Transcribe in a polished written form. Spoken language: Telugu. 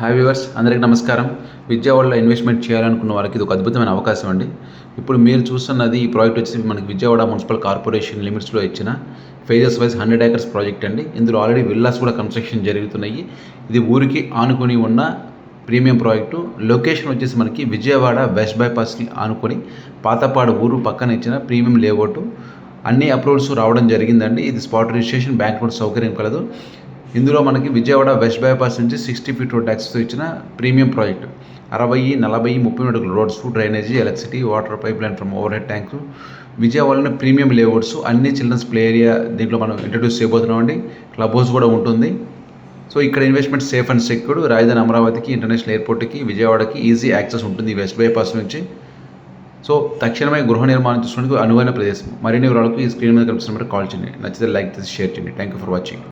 హాయ్ వ్యూవర్స్, అందరికీ నమస్కారం. విజయవాడలో ఇన్వెస్ట్మెంట్ చేయాలనుకున్న వారికి ఇది ఒక అద్భుతమైన అవకాశం అండి. ఇప్పుడు మీరు చూస్తున్నది ఈ ప్రాజెక్ట్ వచ్చేసి మనకి విజయవాడ మున్సిపల్ కార్పొరేషన్ లిమిట్స్లో ఇచ్చిన ఫేజెస్ వైజ్ 100 acres ప్రాజెక్ట్ అండి. ఇందులో ఆల్రెడీ విల్లాస్ కూడా కన్స్ట్రక్షన్ జరుగుతున్నాయి. ఇది ఊరికి ఆనుకొని ఉన్న ప్రీమియం ప్రాజెక్టు. లొకేషన్ వచ్చేసి మనకి విజయవాడ వెస్ట్ బైపాస్కి ఆనుకొని పాతపాడు ఊరు పక్కన ఇచ్చిన ప్రీమియం లేఅవుట్. అన్ని అప్రూవల్స్ రావడం జరిగిందండి. ఇది స్పాట్ రిజిస్ట్రేషన్, బ్యాంక్ లోన్ సౌకర్యం కలదు. ఇందులో మనకి విజయవాడ వెస్ట్ బైపాస్ నుంచి 60 feet రోడ్ ట్యాక్స్తో ఇచ్చిన ప్రీమియం ప్రాజెక్టు. 60, 40, 30 అడుగుల roads, drainage, electricity, water pipe line from over head tank. విజయవాడలోని ప్రీమియం లేఅవుట్స్, అన్ని చిల్డ్రన్స్ ప్లే ఏరియా దీంట్లో మనం ఇంట్రడ్యూస్ చేయబోతున్నామండి. క్లబ్ హౌస్ కూడా ఉంటుంది. సో ఇక్కడ ఇన్వెస్ట్మెంట్ సేఫ్ అండ్ సెక్యూర్డ్. రాజధాని అమరావతికి, ఇంటర్నేషనల్ ఎయిర్పోర్ట్కి, విజయవాడకి ఈజీ యాక్సెస్ ఉంటుంది వెస్ట్ బైపాస్ నుంచి. సో తక్షణమే గృహ నిర్మాణం చేసుకోవడానికి అనువైన ప్రదేశం. మరిన్ని వివరాలకు ఈ స్క్రీన్ మీద కనిపిస్తున్న కాల్ చేయండి. నచ్చితే లైక్ చేసి షేర్ చేయండి. Thank you for watching.